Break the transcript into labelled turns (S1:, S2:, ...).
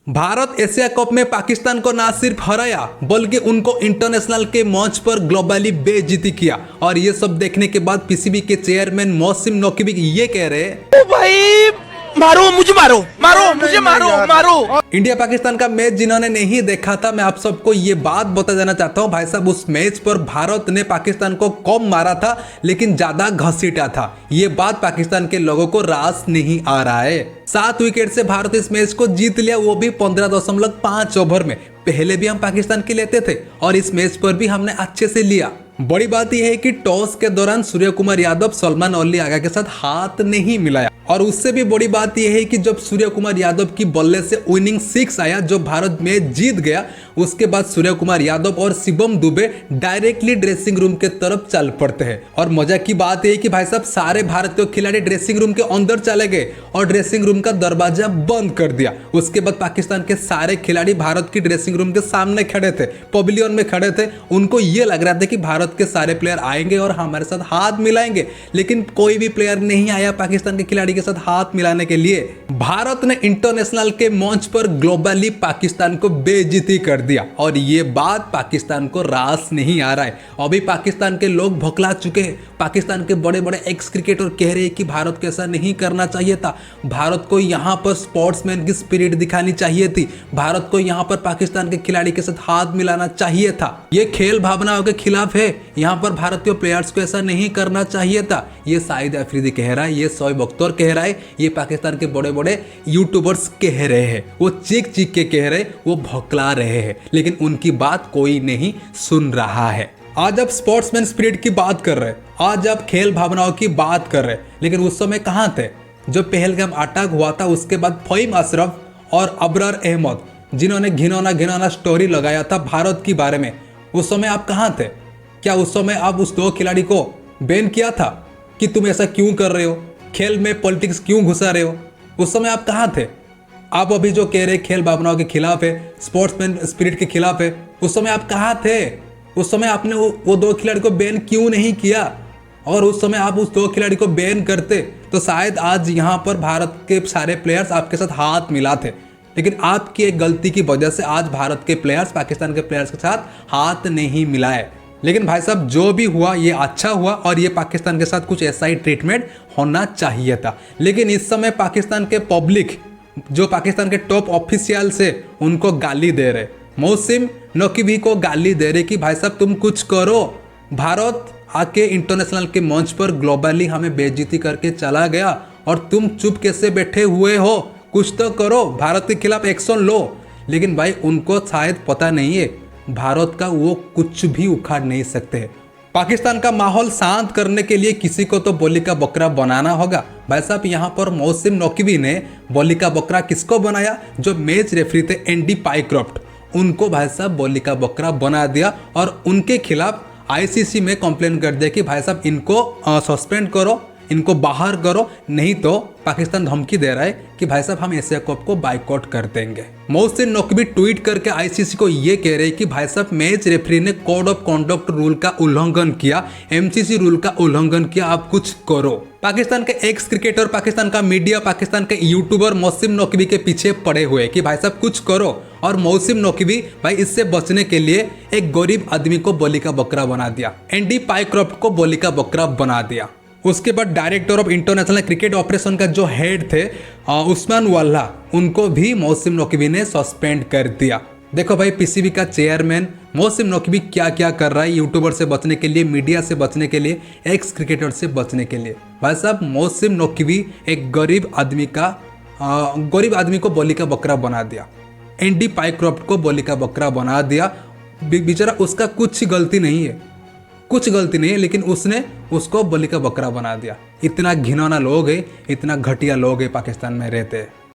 S1: Bharat Asia cup में पाकिस्तान को ना सिर्फ हराया बल्कि उनको इंटरनेशनल के मंच पर ग्लोबली बेइज्जती किया। और ये सब देखने के बाद पीसीबी के चेयरमैन मोहसिन नकवी ये कह रहे हैं,
S2: भाई मारो मुझे, मारो मारो मुझे, मारो मारो।
S1: इंडिया पाकिस्तान का मैच जिन्होंने नहीं देखा था, मैं आप सबको ये बात बता देना चाहता हूँ भाई साहब, उस मैच पर भारत ने पाकिस्तान को कम मारा था लेकिन ज्यादा घसीटा था। ये बात पाकिस्तान के लोगों को रास नहीं आ रहा है। 7 विकेट से भारत इस मैच को जीत लिया, वो भी 15.5 ओवर में। पहले भी हम पाकिस्तान के लेते थे और इस मैच पर भी हमने अच्छे से लिया। बड़ी बात यह है कि टॉस के दौरान सूर्य कुमार यादव सलमान अली आगा के साथ हाथ नहीं मिलाया। और उससे भी बड़ी बात यह है कि जब सूर्य कुमार यादव की बल्ले से विनिंग 6 आया, जो भारत मैच जीत गया, उसके बाद सूर्य कुमार यादव और Shivam Dubey directly dressing room के तरफ चल पड़ते हैं। और मजा की बात यह है कि भाई साहब सारे भारतीय खिलाड़ी ड्रेसिंग रूम के अंदर चले गए और ड्रेसिंग रूम का दरवाजा बंद कर दिया। उसके बाद पाकिस्तान के सारे खिलाड़ी भारत की ड्रेसिंग रूम के सामने खड़े थे, पवेलियन में खड़े थे। उनको ये लग रहा था कि भारत के सारे प्लेयर आएंगे और हमारे साथ हाथ मिलाएंगे, लेकिन कोई भी प्लेयर नहीं आया पाकिस्तान के खिलाड़ी के साथ हाथ मिलाने के लिए। भारत ने इंटरनेशनल के मंच पर ग्लोबली पाकिस्तान को बेइज्जती कर दिया और ये बात पाकिस्तान को रास नहीं आ रहा है। अभी पाकिस्तान के लोग भौंकला चुके हैं। पाकिस्तान के बड़े बड़े एक्स क्रिकेटर कह रहे हैं कि भारत को ऐसा नहीं करना चाहिए था, भारत को यहाँ पर स्पोर्ट्समैन की स्पिरिट दिखानी चाहिए थी, भारत को यहाँ पर पाकिस्तान के खिलाड़ी के साथ हाथ मिलाना चाहिए था। ये खेल भावनाओं के खिलाफ है, यहाँ पर भारतीय प्लेयर्स को ऐसा नहीं करना चाहिए था। ये शाहिद अफरीदी कह रहा है, ये शोएब अख्तर कह रहा है, ये पाकिस्तान के बड़े बड़े यूट्यूबर्स कह रहे हैं। वो चीख चीख के कह रहे, वो भौंकला रहे हैं, लेकिन उनकी बात कोई नहीं सुन रहा है। आज आप स्पोर्ट्समैन स्पिरिट की बात कर रहे हैं, आज आप खेल भावनाओं की बात कर रहे हैं, लेकिन उस समय कहाँ थे जब पहलगाम अटैक हुआ था? उसके बाद फहीम अशरफ और अबरार अहमद जिन्होंने घिनौना स्टोरी लगाया था भारत के बारे में, उस समय आप कहाँ थे? क्या उस समय आप उस 2 खिलाड़ी को बैन किया था कि तुम ऐसा क्यों कर रहे हो, खेल में पॉलिटिक्स क्यों घुसा रहे हो? उस समय आप कहाँ थे? आप अभी जो कह रहे खेल भावनाओं के खिलाफ है, स्पोर्ट्समैन स्पिरिट के खिलाफ है, उस समय आप कहाँ थे? उस समय आपने वो 2 खिलाड़ी को बैन क्यों नहीं किया? और उस समय आप उस 2 खिलाड़ी को बैन करते तो शायद आज यहाँ पर भारत के सारे प्लेयर्स आपके साथ हाथ मिलाते, लेकिन आपकी एक गलती की वजह से आज भारत के प्लेयर्स पाकिस्तान के प्लेयर्स के साथ हाथ नहीं मिलाए। लेकिन भाई साहब जो भी हुआ ये अच्छा हुआ और ये पाकिस्तान के साथ कुछ ऐसा ही ट्रीटमेंट होना चाहिए था। लेकिन इस समय पाकिस्तान के पब्लिक जो पाकिस्तान के टॉप ऑफिशियल से उनको गाली दे रहे, मोहसिन नकवी को गाली दे रहे कि भाई साहब तुम कुछ करो, भारत आके इंटरनेशनल के मंच पर ग्लोबली हमें बेइज्जती करके चला गया और तुम चुप कैसे बैठे हुए हो, कुछ तो करो, भारत के खिलाफ एक्शन लो। लेकिन भाई उनको शायद पता नहीं है भारत का वो कुछ भी उखाड़ नहीं सकते। पाकिस्तान का माहौल शांत करने के लिए किसी को तो बोली का बकरा बनाना होगा। भाई साहब यहाँ पर मोहसिन नकवी ने बोली का बकरा किसको बनाया? जो मैच रेफरी थे एंडी पाइक्रॉफ्ट, उनको भाई साहब बोली का बकरा बना दिया और उनके खिलाफ आईसीसी में कंप्लेन कर दिया कि भाई साहब इनको सस्पेंड करो, इनको बाहर करो, नहीं तो पाकिस्तान धमकी दे रहा है कि भाई साहब हम एशिया कप को बाइकआउट कर देंगे। मोहसिन नकवी ट्वीट करके आईसीसी को ये कह रहे हैं कि भाई साहब मैच रेफरी ने कोड ऑफ कॉन्डक्ट रूल का उल्लंघन किया, एमसीसी रूल का उल्लंघन किया, आप कुछ करो। पाकिस्तान के एक्स क्रिकेटर, पाकिस्तान का मीडिया, पाकिस्तान के यूट्यूबर मोहसिन नकवी के पीछे पड़े हुए कि भाई साहब कुछ करो। और मोहसिन नकवी भाई इससे बचने के लिए एक गरीब आदमी को बोली का बकरा बना दिया, एंडी पाइक्रॉफ्ट को बोली का बकरा बना दिया। उसके बाद director of international cricket operation का जो हेड थे उस्मान वाल्ला, उनको भी मोहसिन नकवी ने सस्पेंड कर दिया। देखो भाई पीसीबी का चेयरमैन मोहसिन नकवी क्या क्या कर रहा है यूट्यूबर से बचने के लिए, मीडिया से बचने के लिए, एक्स क्रिकेटर से बचने के लिए। भाई साहब मोहसिन नकवी एक गरीब आदमी को बोली का बकरा बना दिया, एंडी पाइक्रॉफ्ट को बोली का बकरा बना दिया। बेचारा उसका कुछ गलती नहीं है, लेकिन उसने उसको बोली का बकरा बना दिया। इतना घिनौना लोग है, इतना घटिया लोग है पाकिस्तान में रहते हैं।